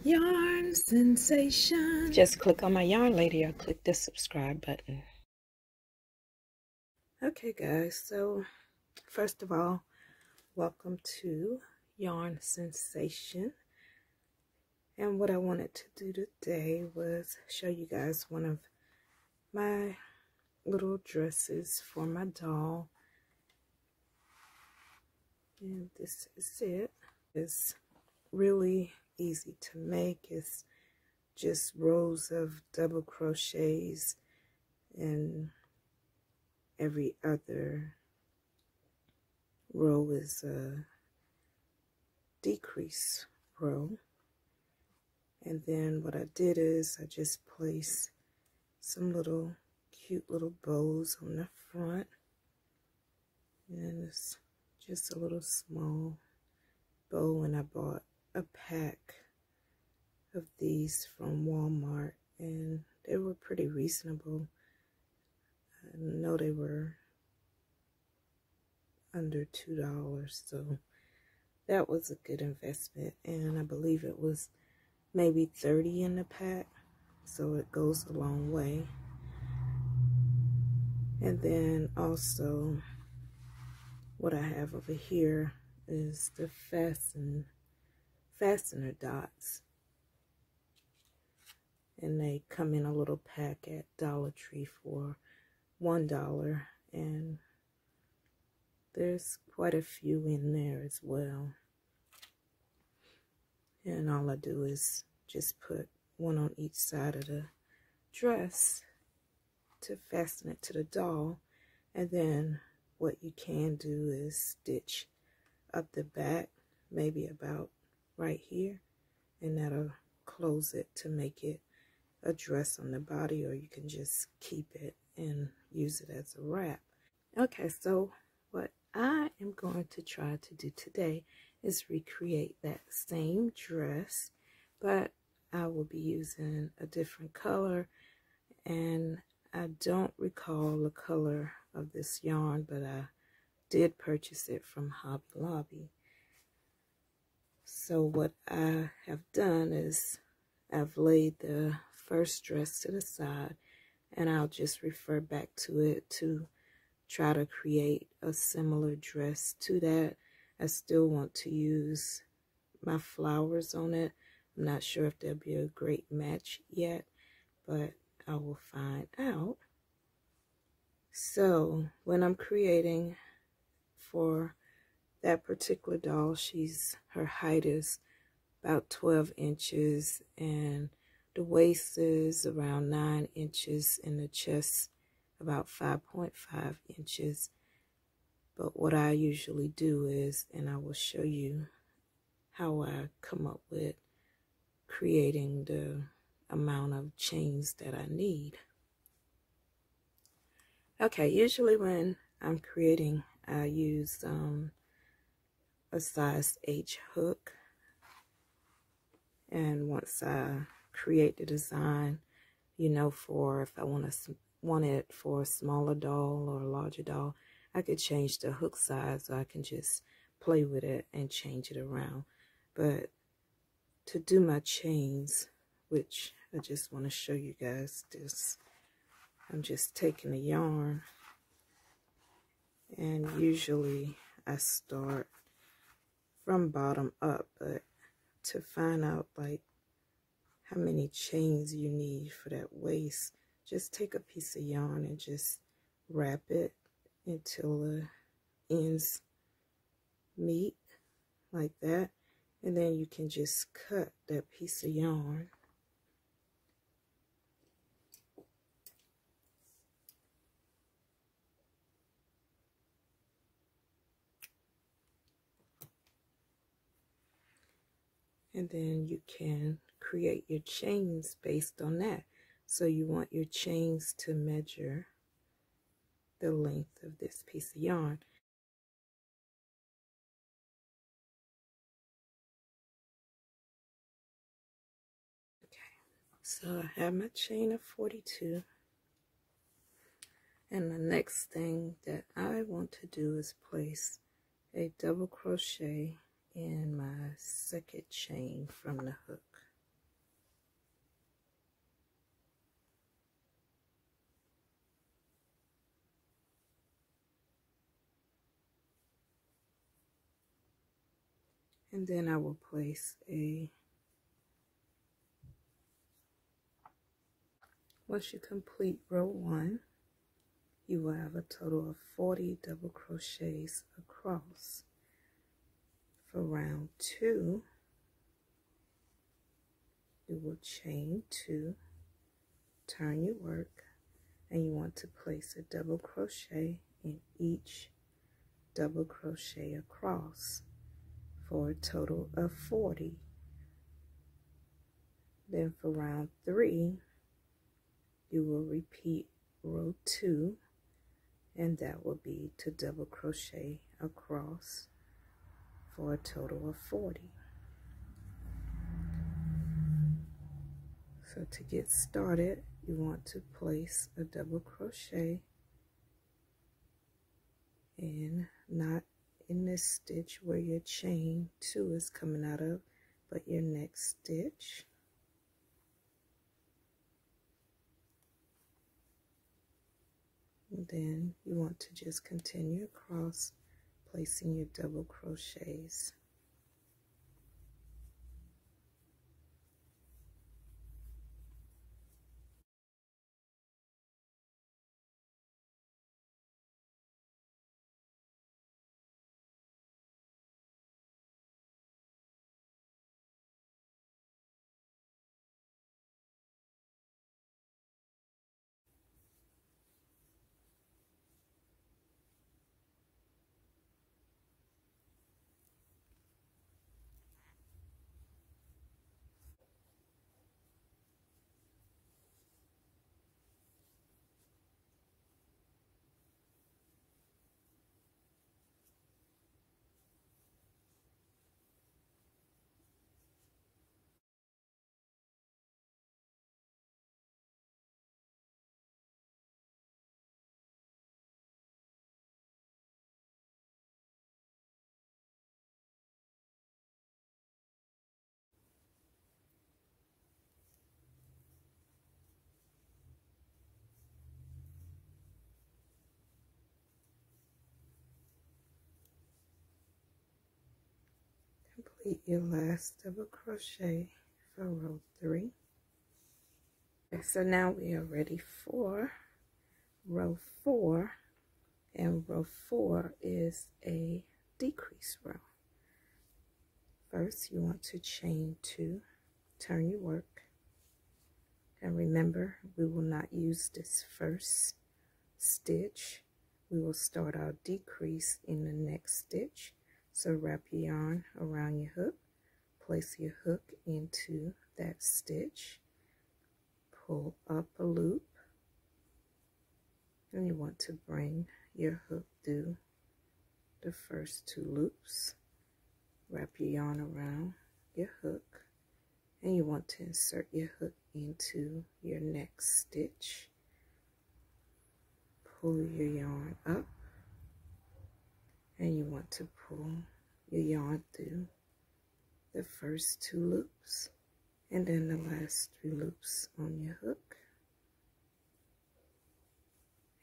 Yarn sensation. Just click on my yarn lady or click the subscribe button. Okay guys, so first of all, welcome to Yarn Sensation. And what I wanted to do today was show you guys one of my little dresses for my doll. And this is it. It's really easy to make. It's just rows of double crochets, and every other row is a decrease row. And then what I did is I just placed some little cute little bows on the front, and it's just a little small bow, and I bought a pack of these from Walmart, and they were pretty reasonable. I know they were under $2, so that was a good investment. And I believe it was maybe 30 in the pack, so it goes a long way. And then also what I have over here is the fastener dots, and they come in a little pack at Dollar Tree for $1, and there's quite a few in there as well. And all I do is just put one on each side of the dress to fasten it to the doll. And then what you can do is stitch up the back, maybe about right here, and that'll close it to make it a dress on the body, or you can just keep it and use it as a wrap. Okay, so what I am going to try to do today is recreate that same dress, but I will be using a different color, and I don't recall the color of this yarn, but I did purchase it from Hobby Lobby. So what I have done is I've laid the first dress to the side, and I'll just refer back to it to try to create a similar dress to that. I still want to use my flowers on it. I'm not sure if there'll be a great match yet, but I will find out. So when I'm creating for that particular doll, her height is about 12 inches, and the waist is around 9 inches, and the chest about 5.5 inches. But what I usually do is, and I will show you how I come up with creating the amount of chains that I need. Okay, usually when I'm creating, I use a size H hook. And once I create the design, you know, for if I want it for a smaller doll or a larger doll, I could change the hook size, or I can just play with it and change it around. But to do my chains, which I just want to show you guys this, I'm just taking the yarn, and usually I start from bottom up, but to find out like how many chains you need for that waist, just take a piece of yarn and just wrap it until the ends meet like that, and then you can just cut that piece of yarn. And then you can create your chains based on that. So you want your chains to measure the length of this piece of yarn. Okay, so I have my chain of 42. And the next thing that I want to do is place a double crochet in my second chain from the hook. And then I will place once you complete row 1, you will have a total of 40 double crochets across. For round 2, you will chain 2, turn your work, and you want to place a double crochet in each double crochet across for a total of 40. Then for round 3, you will repeat row 2, and that will be to double crochet across for a total of 40. So to get started, you want to place a double crochet in, not in this stitch where your chain 2 is coming out of, but your next stitch. And then you want to just continue across, placing your double crochets. Complete your last double crochet for row 3. Okay, so now we are ready for row 4, and row 4 is a decrease row. First, you want to chain 2, turn your work, and remember, we will not use this first stitch. We will start our decrease in the next stitch. So wrap your yarn around your hook, place your hook into that stitch, pull up a loop, and you want to bring your hook through the first 2 loops. Wrap your yarn around your hook, and you want to insert your hook into your next stitch. Pull your yarn up, and you want to pull your yarn through the first 2 loops, and then the last 3 loops on your hook,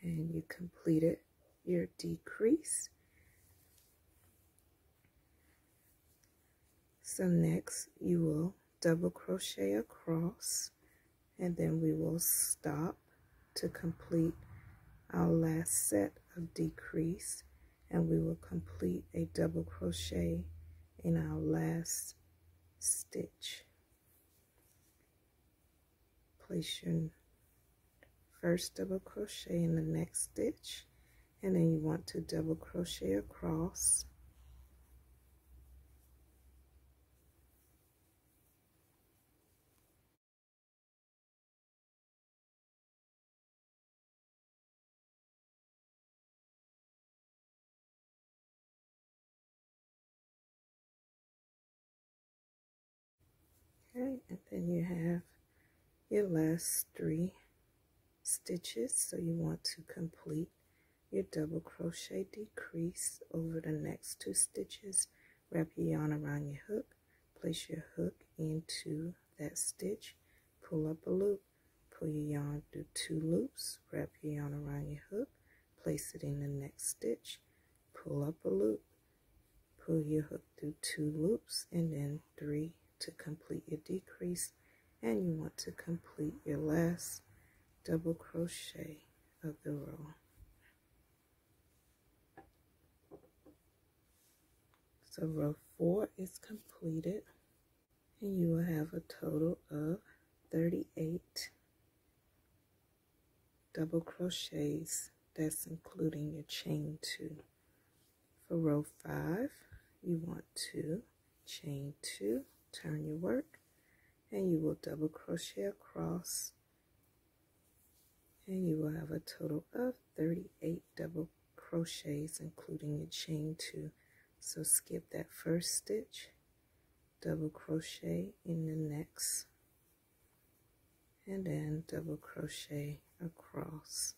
and you completed your decrease. So next you will double crochet across, and then we will stop to complete our last set of decrease, and we will complete a double crochet in our last stitch. Place your first double crochet in the next stitch, and then you want to double crochet across, okay, and then you have your last 3 stitches. So you want to complete your double crochet decrease over the next 2 stitches. Wrap your yarn around your hook, place your hook into that stitch, pull up a loop, pull your yarn through 2 loops, wrap your yarn around your hook, place it in the next stitch, pull up a loop, pull your hook through 2 loops, ropes, and then 3 to complete your decrease, and you want to complete your last double crochet of the row. So row 4 is completed, and you will have a total of 38 double crochets. That's including your chain 2. For row 5, you want to chain 2, turn your work, and you will double crochet across, and you will have a total of 38 double crochets including your chain 2. So skip that first stitch, double crochet in the next, and then double crochet across.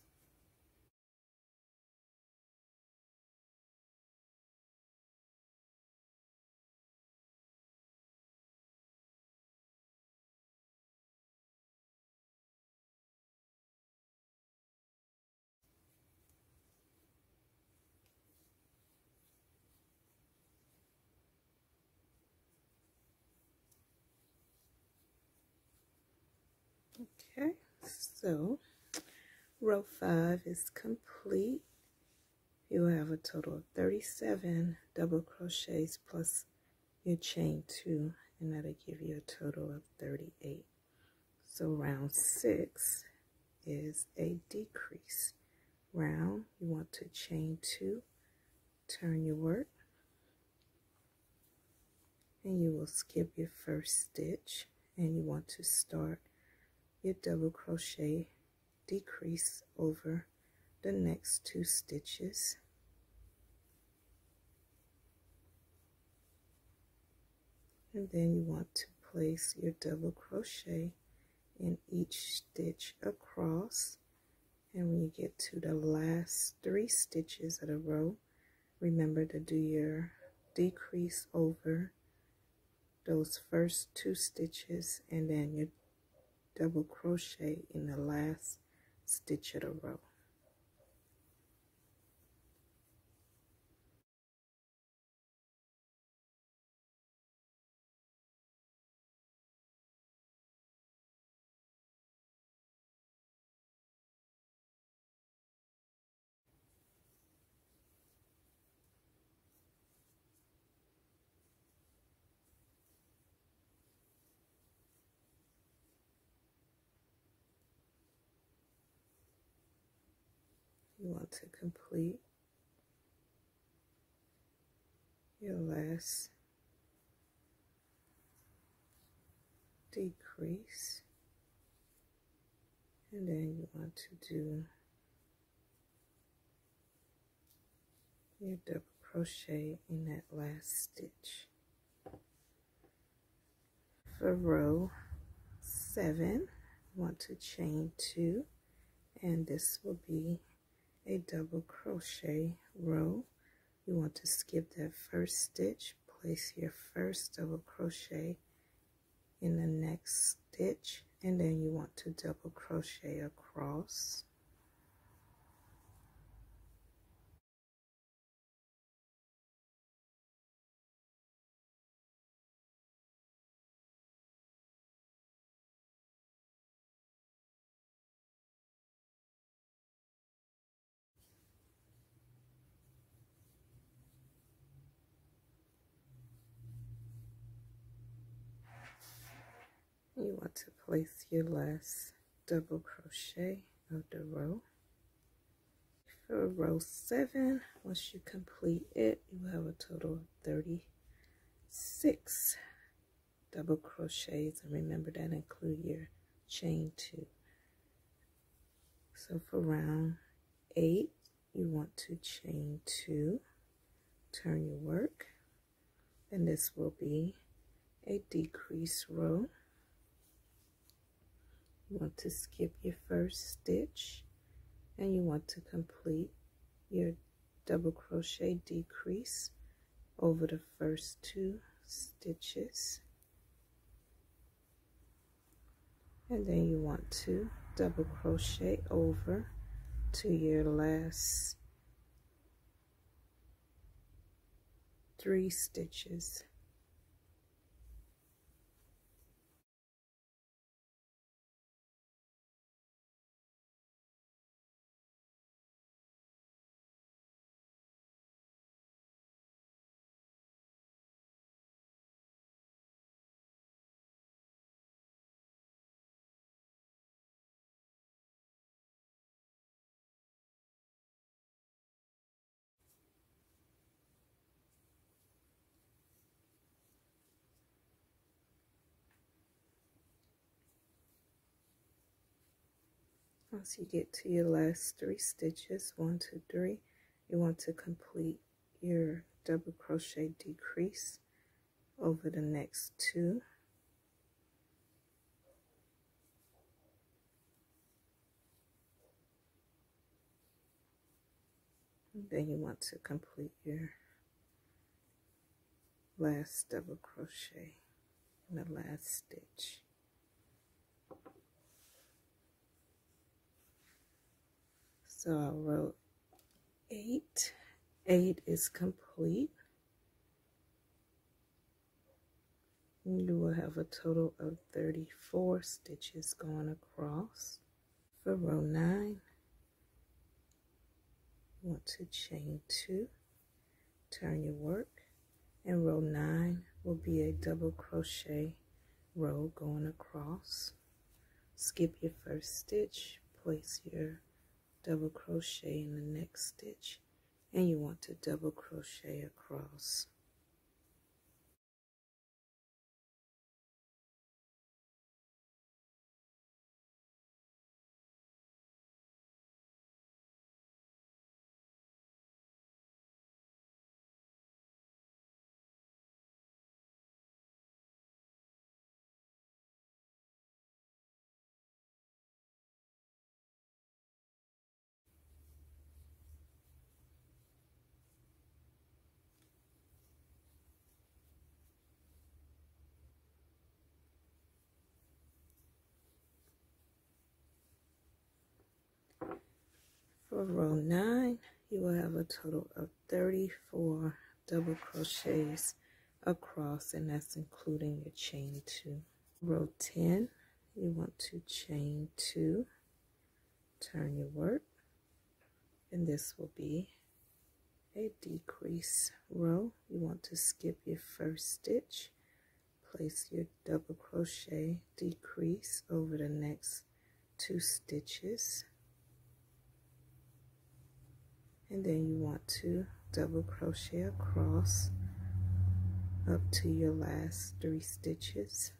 Okay, so row 5 is complete. You will have a total of 37 double crochets plus your chain 2, and that'll give you a total of 38. So round 6 is a decrease round. You want to chain 2, turn your work, and you will skip your first stitch, and you want to start your double crochet decrease over the next 2 stitches, and then you want to place your double crochet in each stitch across. And when you get to the last 3 stitches of the row, remember to do your decrease over those first 2 stitches, and then your double crochet in the last stitch of the row. You want to complete your last decrease, and then you want to do your double crochet in that last stitch. For row 7, you want to chain 2, and this will be a double crochet row. You want to skip that first stitch, place your first double crochet in the next stitch, and then you want to double crochet across. You want to place your last double crochet of the row. For row 7, once you complete it, you will have a total of 36 double crochets, and remember that include your chain 2. So for round 8, you want to chain 2, turn your work, and this will be a decrease row. You want to skip your first stitch, and you want to complete your double crochet decrease over the first 2 stitches, and then you want to double crochet over to your last 3 stitches. Once you get to your last 3 stitches, 1, 2, 3, you want to complete your double crochet decrease over the next 2. And then you want to complete your last double crochet in the last stitch. So I wrote 8. 8 is complete. You will have a total of 34 stitches going across. For row 9, you want to chain 2, turn your work, and row 9 will be a double crochet row going across. Skip your first stitch, place your double crochet in the next stitch, and you want to double crochet across. For row 9, you will have a total of 34 double crochets across, and that's including your chain 2. Row 10, you want to chain 2, turn your work, and this will be a decrease row. You want to skip your first stitch, place your double crochet decrease over the next 2 stitches, and then you want to double crochet across up to your last 3 stitches.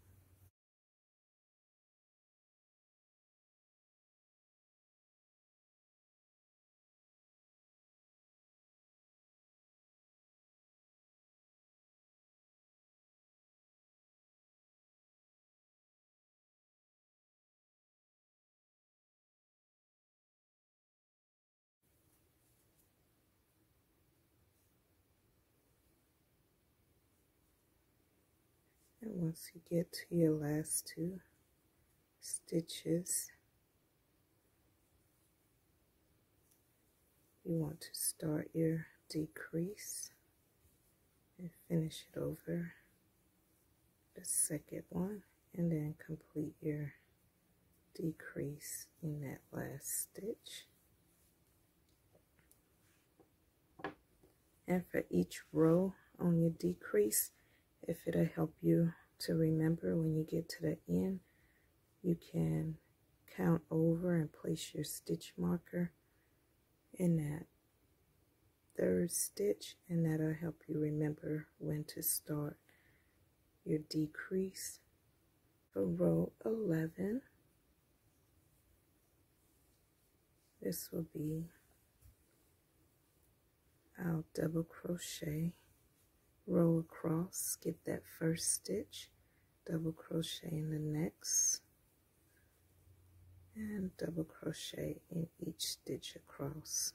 And once you get to your last 2 stitches, you want to start your decrease and finish it over the second one, and then complete your decrease in that last stitch. And for each row on your decrease, if it'll help you to remember when you get to the end, you can count over and place your stitch marker in that 3rd stitch, and that'll help you remember when to start your decrease. For row 11, this will be our double crochet row across, skip that first stitch, double crochet in the next, and double crochet in each stitch across.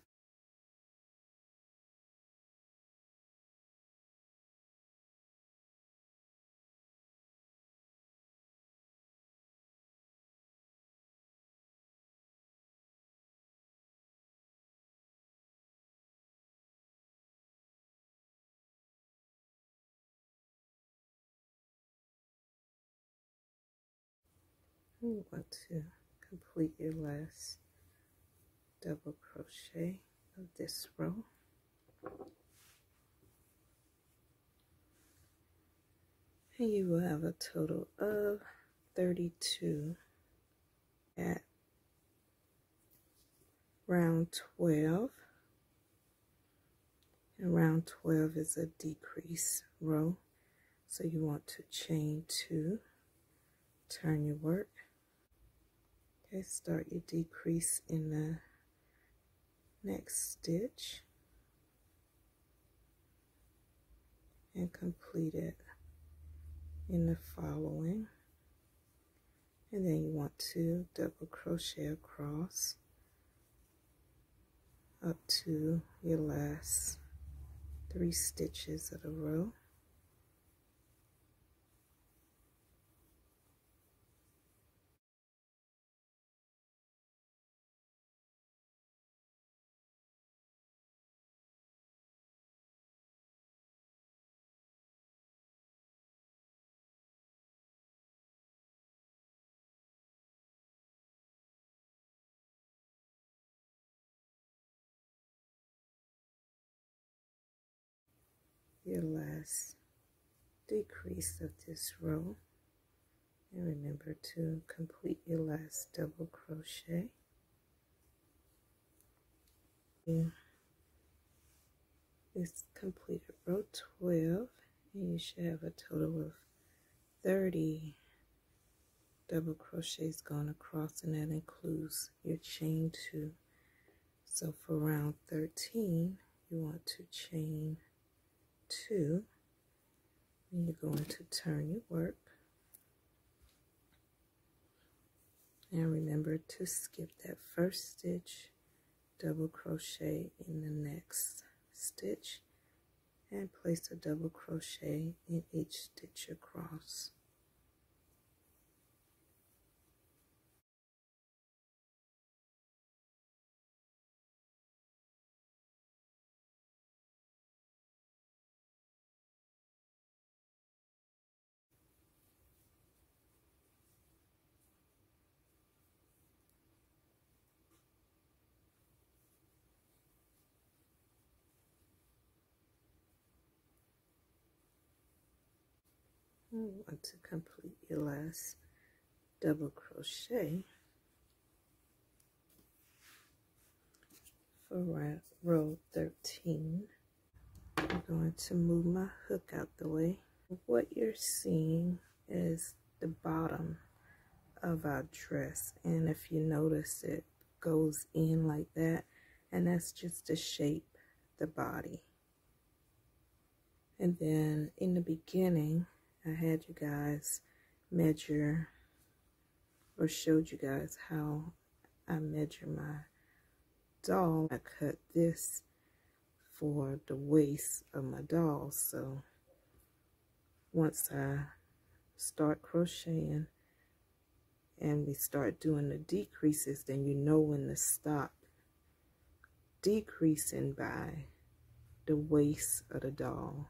You want to complete your last double crochet of this row. And you will have a total of 32 at round 12. And round 12 is a decrease row. So you want to chain 2, turn your work, Okay, start your decrease in the next stitch and complete it in the following. And then you want to double crochet across up to your last 3 stitches of the row. Your last decrease of this row, and remember to complete your last double crochet. It's completed row 12, and you should have a total of 30 double crochets going across, and that includes your chain 2. So for round 13, you want to chain 2, and you're going to turn your work. And remember to skip that first stitch, double crochet in the next stitch, and place a double crochet in each stitch across. You want to complete your last double crochet for row 13. I'm going to move my hook out the way. What you're seeing is the bottom of our dress, and if you notice, it goes in like that, and that's just to shape the body. And then in the beginning, I had you guys measure, or showed you guys how I measure my doll. I cut this for the waist of my doll, so once I start crocheting and we start doing the decreases, then you know when to stop decreasing by the waist of the doll.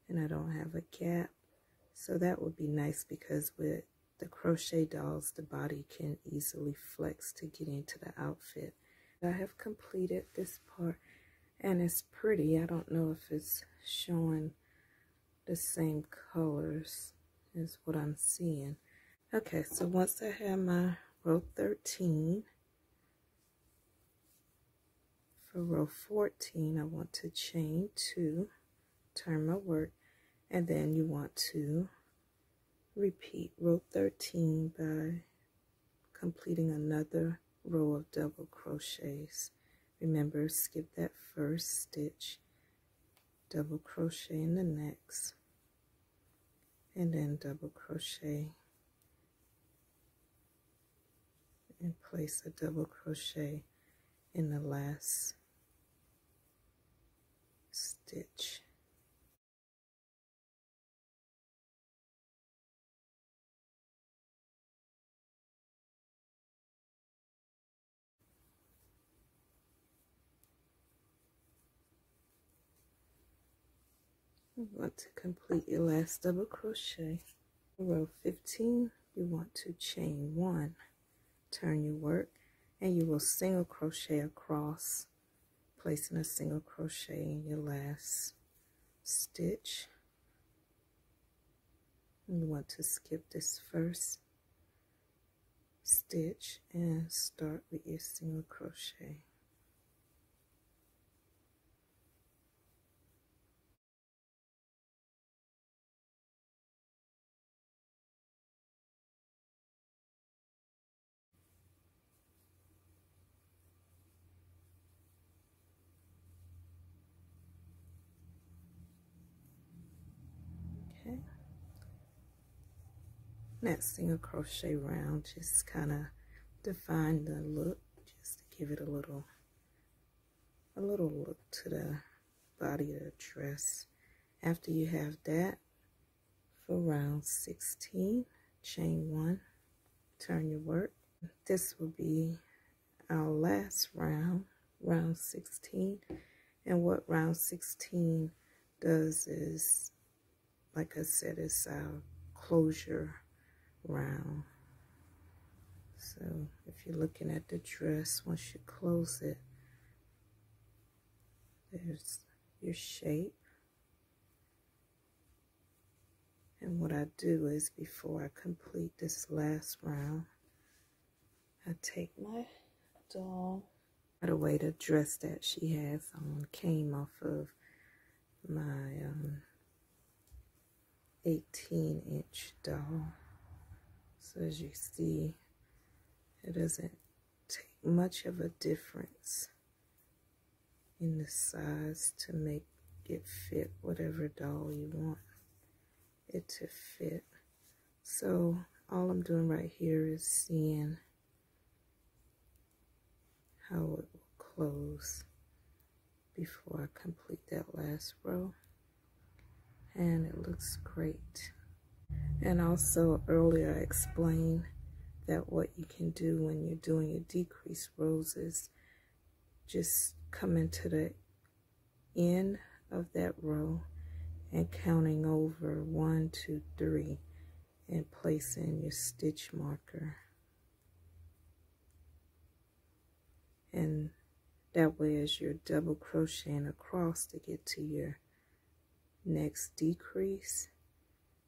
And I don't have a gap, so that would be nice, because with the crochet dolls, the body can easily flex to get into the outfit. I have completed this part, and it's pretty. I don't know if it's showing the same colors as what I'm seeing. Okay, so once I have my row 13, for row 14, I want to chain 2, turn my work, and then you want to repeat row 13 by completing another row of double crochets. Remember, skip that first stitch, double crochet in the next, and then double crochet and place a double crochet in the last stitch. You want to complete your last double crochet. Row 15, you want to chain 1, turn your work, and you will single crochet across, placing a single crochet in your last stitch. And you want to skip this first stitch and start with your single crochet. Okay. That single crochet round just kind of define the look, just to give it a little look to the body of the dress. After you have that, for round 16, chain 1, turn your work. This will be our last round, round 16. And what round 16 does is, like I said, it's our closure round. So if you're looking at the dress, once you close it, there's your shape. And what I do is, before I complete this last round, I take my doll. By the way, the dress that she has on came off of my 18-inch doll. So as you see, it doesn't take much of a difference in the size to make it fit whatever doll you want it to fit. So all I'm doing right here is seeing how it will close before I complete that last row, and it looks great. And also earlier I explained that what you can do when you're doing your decrease rows is just come into the end of that row and counting over 1, 2, 3 and placing your stitch marker. And that way, as you're double crocheting across to get to your next decrease,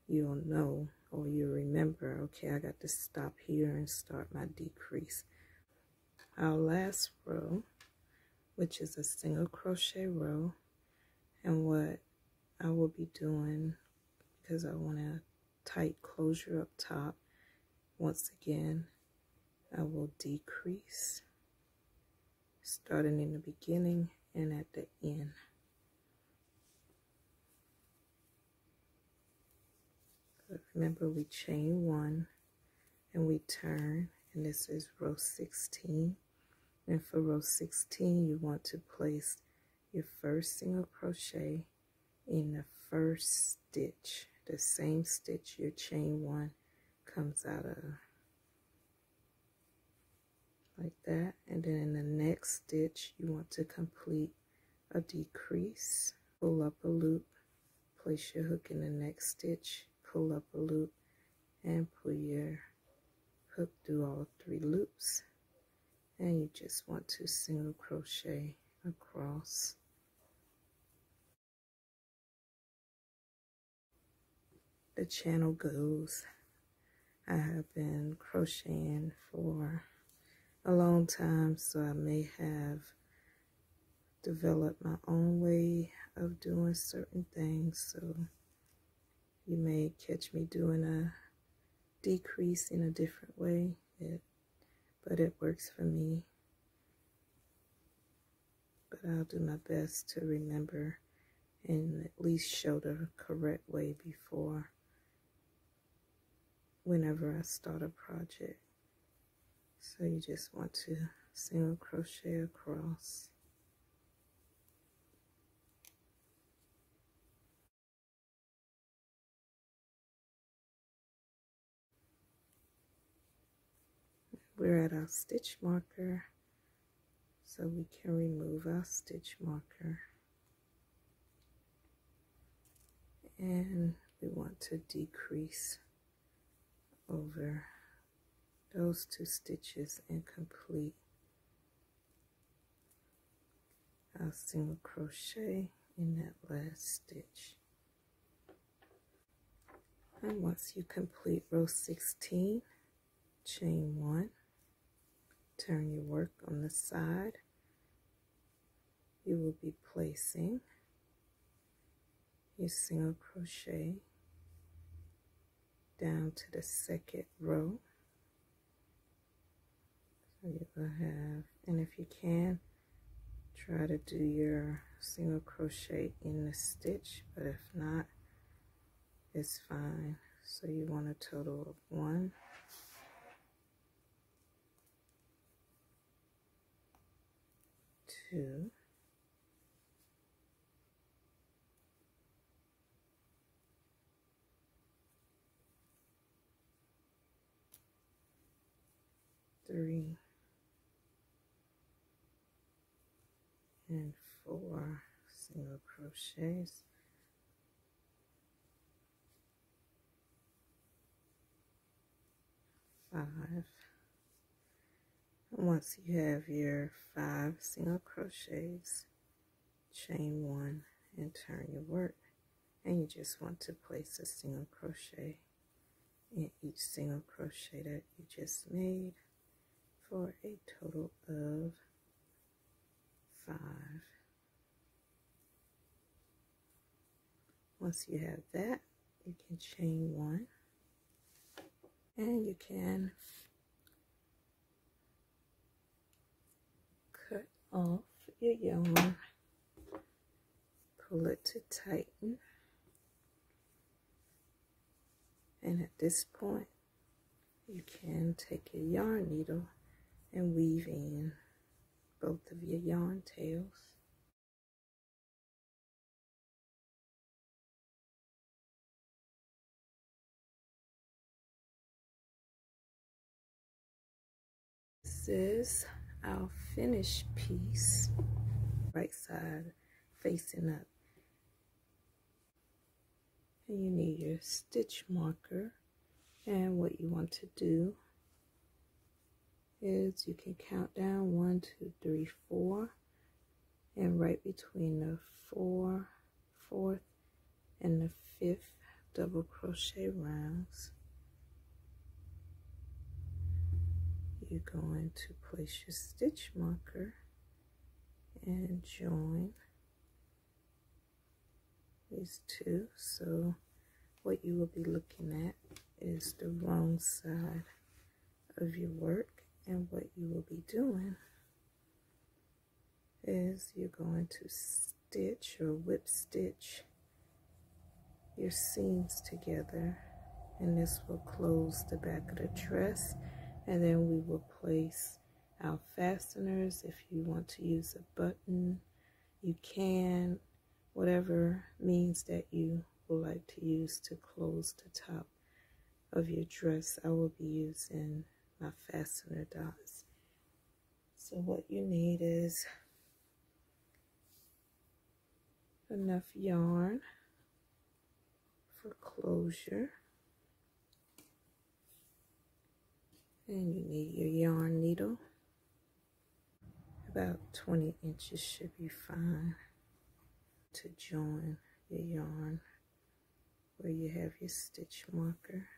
you'll know, or you remember, okay, I got to stop here and start my decrease. Our last row, which is a single crochet row, and what I will be doing, because I want a tight closure up top, once again, I will decrease, starting in the beginning and at the end. But remember, we chain 1 and we turn, and this is row 16. And for row 16, you want to place your first single crochet in the first stitch, the same stitch your chain 1 comes out of, like that. And then in the next stitch, you want to complete a decrease, pull up a loop, place your hook in the next stitch, pull up a loop, and pull your hook through all 3 loops, and you just want to single crochet across. The channel goes. I have been crocheting for a long time, so I may have developed my own way of doing certain things, so you may catch me doing a decrease in a different way, but it works for me. But I'll do my best to remember and at least show the correct way before, whenever I start a project. So you just want to single crochet across. We're at our stitch marker, so we can remove our stitch marker. And we want to decrease over those 2 stitches and complete our single crochet in that last stitch. And once you complete row 16, chain 1, turn your work on the side, you will be placing your single crochet down to the second row. So you will have, and if you can, try to do your single crochet in the stitch, but if not, it's fine. So you want a total of 1, 2, 3, and 4 single crochets. 5. Once you have your 5 single crochets, chain 1 and turn your work, and you just want to place a single crochet in each single crochet that you just made for a total of 5. Once you have that, you can chain 1, and you can cut off your yarn, pull it to tighten, and at this point you can take your yarn needle and weave in both of your yarn tails. This is our finished piece, right side facing up. And you need your stitch marker, and what you want to do is you can count down 1, 2, 3, 4, and right between the 4th, and the 5th double crochet rounds, you're going to place your stitch marker and join these two. So what you will be looking at is the wrong side of your work, and what you will be doing is you're going to stitch or whip stitch your seams together, and this will close the back of the dress. And then we will place our fasteners. If you want to use a button, you can, whatever means that you would like to use to close the top of your dress. I will be using my fastener dots. So what you need is enough yarn for closure, and you need your yarn needle. About 20 inches should be fine to join your yarn where you have your stitch marker.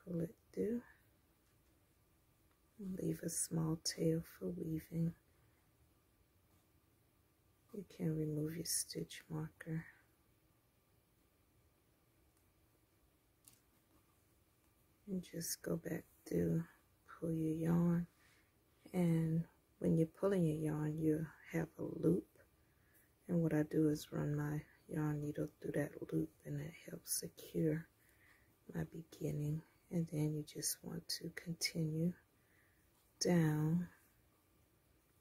Pull it through and leave a small tail for weaving. You can remove your stitch marker. And just go back through, pull your yarn, and when you're pulling your yarn, you have a loop, and what I do is run my yarn needle through that loop, and that helps secure my beginning. And then you just want to continue down.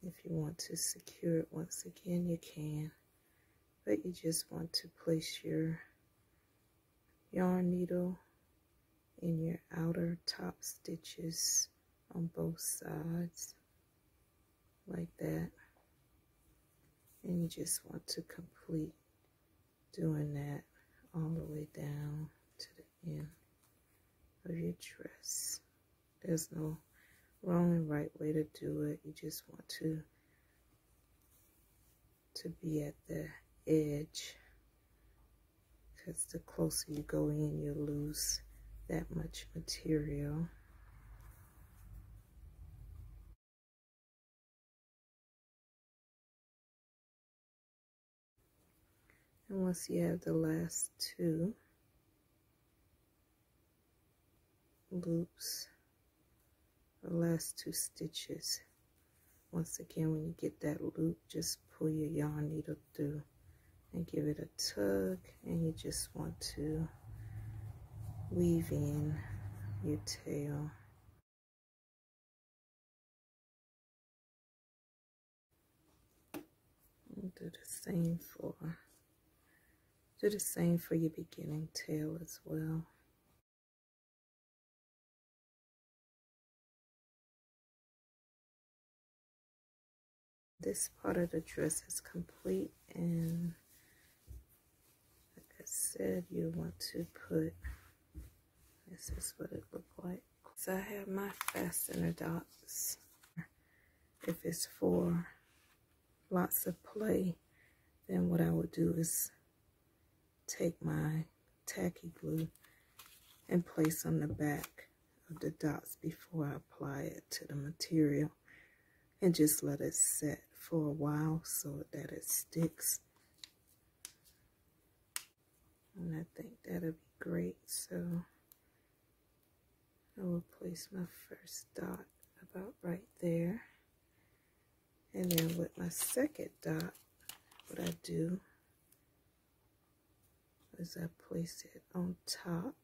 If you want to secure it once again, you can, but you just want to place your yarn needle in your outer top stitches on both sides like that, and you just want to complete doing that all the way down to the end of your dress. There's no wrong and right way to do it. You just want to be at the edge, because the closer you go in, you lose that much material. And once you have the last two loops, the last two stitches, once again, when you get that loop, just pull your yarn needle through and give it a tug, and you just want to weave in your tail. And do the same for your beginning tail as well. This part of the dress is complete, and like I said, you want to put, this is what it looked like. So I have my fastener dots. If it's for lots of play, then what I would do is take my tacky glue and place on the back of the dots before I apply it to the material, and just let it set for a while so that it sticks. And I think that'll be great. So I will place my first dot about right there. And then with my second dot, what I do is I place it on top of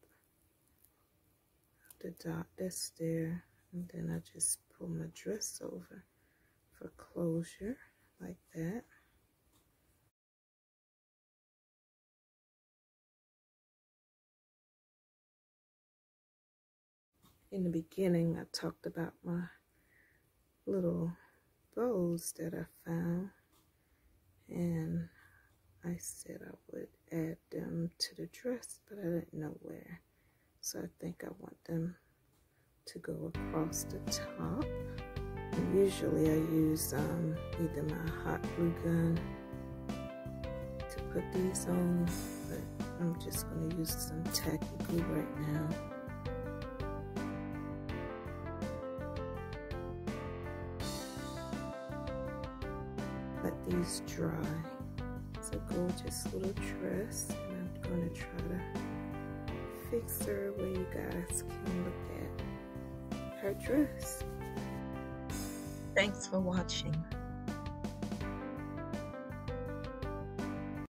the dot that's there. And then I just pull my dress over for closure like that. In the beginning, I talked about my little bows that I found, and I said I would add them to the dress, but I didn't know where. So I think I want them to go across the top. And usually I use either my hot glue gun to put these on, but I'm just going to use some tacky glue right now. Let these dry. It's a gorgeous little dress, and I'm going to try to fix her where you guys can look at her dress. Thanks for watching.